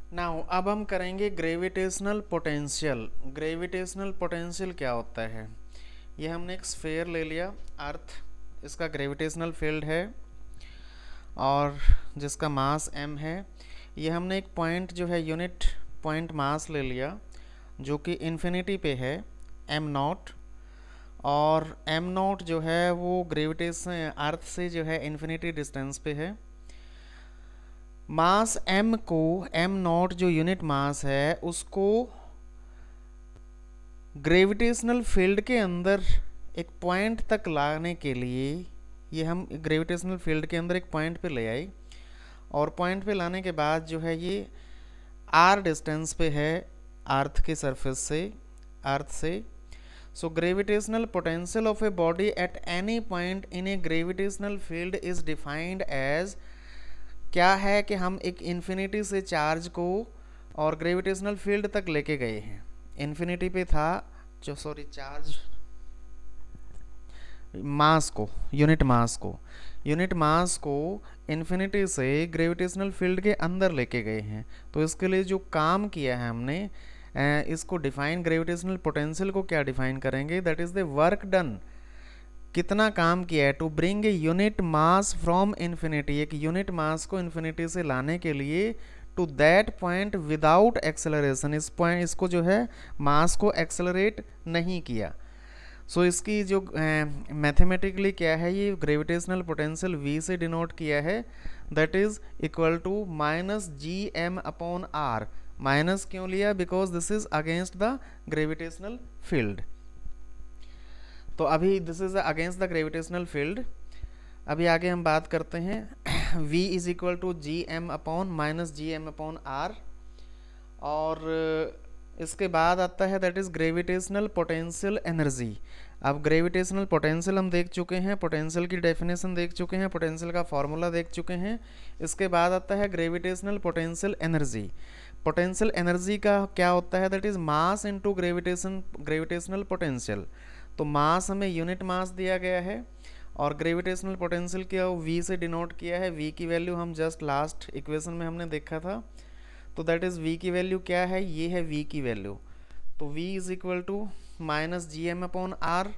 Now अब हम करेंगे ग्रेविटेशनल पोटेंशियल। ग्रेविटेशनल पोटेंशियल क्या होता है? ये हमने एक स्फेयर ले लिया अर्थ, इसका ग्रेविटेशनल फील्ड है और जिसका मास m है। ये हमने एक पॉइंट जो है यूनिट पॉइंट मास ले लिया जो कि इन्फिनिटी पे है, m नॉट। और m नॉट जो है वो ग्रेविटेशन अर्थ से जो है इन्फिनिटी डिस्टेंस पे है। मास m को m नॉट जो यूनिट मास है उसको ग्रेविटेशनल फील्ड के अंदर एक पॉइंट तक लाने के लिए, ये हम ग्रेविटेशनल फील्ड के अंदर एक पॉइंट पे ले आए और पॉइंट पे लाने के बाद जो है ये r डिस्टेंस पे है अर्थ के सरफेस से, अर्थ से। So gravitational potential of a body at any point in a gravitational field is defined as, क्या है कि हम एक इन्फिनिटी से चार्ज को और ग्रेविटेशनल फील्ड तक लेके गए हैं। इन्फिनिटी पे था जो, सॉरी, चार्ज मास को, यूनिट मास को इन्फिनिटी से ग्रेविटेशनल फील्ड के अंदर लेके गए हैं। तो इसके लिए जो काम किया है हमने, इसको डिफाइन, ग्रेविटेशनल पोटेंशियल को क्या डिफाइन करेंगे, that is the work done. कितना काम किया है to bring a unit mass from infinity, एक यूनिट मास को इन्फिनिटी से लाने के लिए, to that point without acceleration, इस पॉइंट, इसको जो है मास को एक्सेलरेट नहीं किया। सो इसकी जो मैथमेटिकली क्या है, ये ग्रेविटेशनल पोटेंशियल v से डिनोट किया है, that is equal to minus G M upon R. Minus क्यों लिया? Because this is against the gravitational field. तो अभी this is against the gravitational field. अभी आगे हम बात करते हैं v is equal to G M upon minus G M upon R. और इसके बाद आता है that is gravitational potential energy. अब ग्रेविटेशनल पोटेंशियल हम देख चुके हैं, पोटेंशियल की डेफिनेशन देख चुके हैं, पोटेंशियल का फॉर्मूला देख चुके हैं। इसके बाद आता है gravitational potential energy. Potential energy का क्या होता है, that is mass into gravitational potential. तो मास हमें यूनिट मास दिया गया है और ग्रेविटेशनल पोटेंशियल क्या v से डिनोट किया है। v की वैल्यू हम जस्ट लास्ट इक्वेशन में हमने देखा था। तो दैट इज v की वैल्यू क्या है, ये है v की वैल्यू। तो v is equal to minus G M upon R.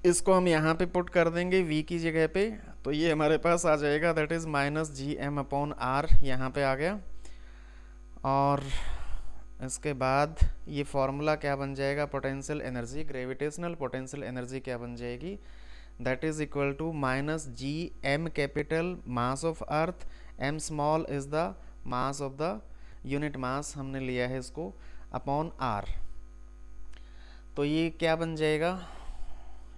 इसको हम यहाँ पे पुट कर देंगे v की जगह पे, तो ये हमारे पास आ जाएगा that is minus G M upon R, यहाँ पे आ गया। और इसके बाद ये फॉर्मूला क्या बन जाएगा, potential energy, gravitational potential energy क्या बन जाएगी, that is equal to minus G M capital mass of earth, M small is the mass of the unit mass, हमने लिया है इसको, अपॉन आर। तो ये क्या बन जाएगा,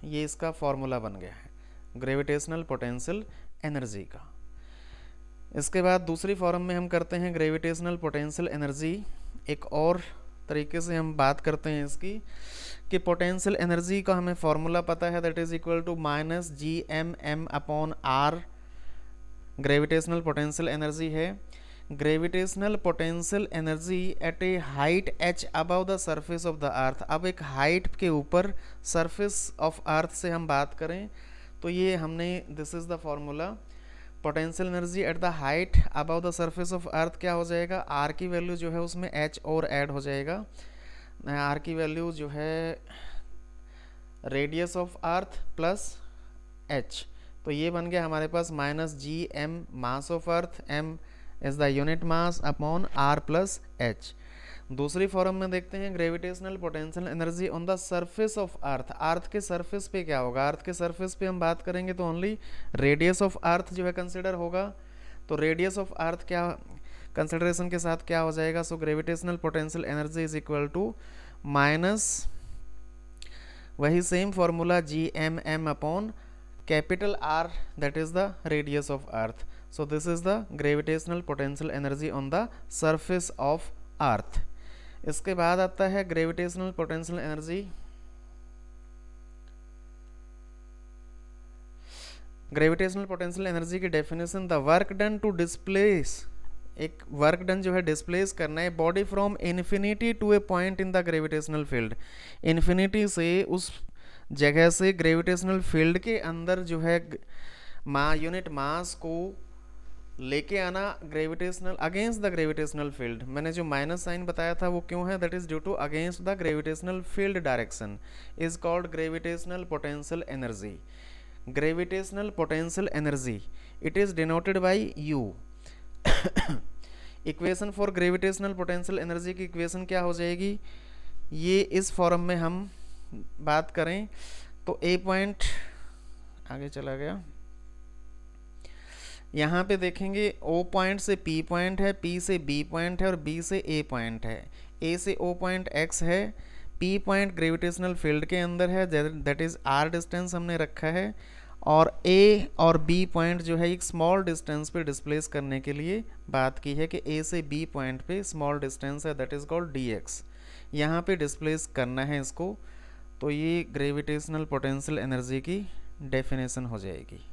ये इसका फॉर्मूला बन गया है ग्रेविटेशनल पोटेंशियल एनर्जी का। इसके बाद दूसरी फॉर्म में हम करते हैं ग्रेविटेशनल पोटेंशियल एनर्जी। एक और तरीके से हम बात करते हैं इसकी कि पोटेंशियल एनर्जी का हमें फॉर्मूला पता है, that is equal to minus G M M upon R gravitational potential energy है। Gravitational potential energy at a height h above the surface of the earth. अब एक हाइट के ऊपर सरफेस ऑफ अर्थ से हम बात करें तो ये हमने, this is the formula, potential energy at the height above the surface of अर्थ क्या हो जाएगा, आर की वैल्यू जो है उसमें h और ऐड हो जाएगा। आर की वैल्यू जो है radius of earth plus h, तो ये बन गया हमारे पास minus G M mass of earth, m is the unit mass upon r plus h। दूसरी फॉर्म में देखते हैं gravitational potential energy on the surface of earth. Earth के सरफेस पे क्या होगा, अर्थ के सरफेस पे हम बात करेंगे तो ओनली रेडियस ऑफ अर्थ जो है कंसिडर होगा। तो रेडियस ऑफ अर्थ क्या कंसिडरेशन के साथ क्या हो जाएगा, so gravitational potential energy is equal to minus वही same formula G M M upon capital R, that is the radius of earth. So this is the gravitational potential energy on the surface of earth. इसके बाद आता है gravitational potential energy. Gravitational potential energy की definition, the work done to displace, एक work done जो है displace करना है body from infinity to a point in the gravitational field. Infinity से उस जगह से ग्रेविटेशनल फील्ड के अंदर जो है यूनिट मास को लेके आना gravitational against the gravitational field. मैंने जो माइनस साइन बताया था वो क्यों है, that is due to against the gravitational field direction is called gravitational potential energy. Gravitational potential energy it is denoted by U. Equation for gravitational potential energy की equation क्या हो जाएगी, ये इस फॉर्म में हम बात करें तो ए पॉइंट आगे चला गया, यहाँ पे देखेंगे ओ पॉइंट से पी पॉइंट है, पी से बी पॉइंट है और बी से ए पॉइंट है। ए से ओ पॉइंट एक्स है, पी पॉइंट ग्रेविटेशनल फील्ड के अंदर है, दैट इज़ आर डिस्टेंस हमने रखा है, और ए और बी पॉइंट जो है एक स्मॉल डिस्टेंस पे डिस्प्लेस करने के लिए बात की है कि ए से बी पॉइंट पे स्मॉल डिस्टेंस है, that is called D x. यहाँ पे डिस्प्लेस करना है इसको, तो ये ग्रेविटेशनल पोटेंशियल एनर्जी की डेफिनेशन हो जाएगी।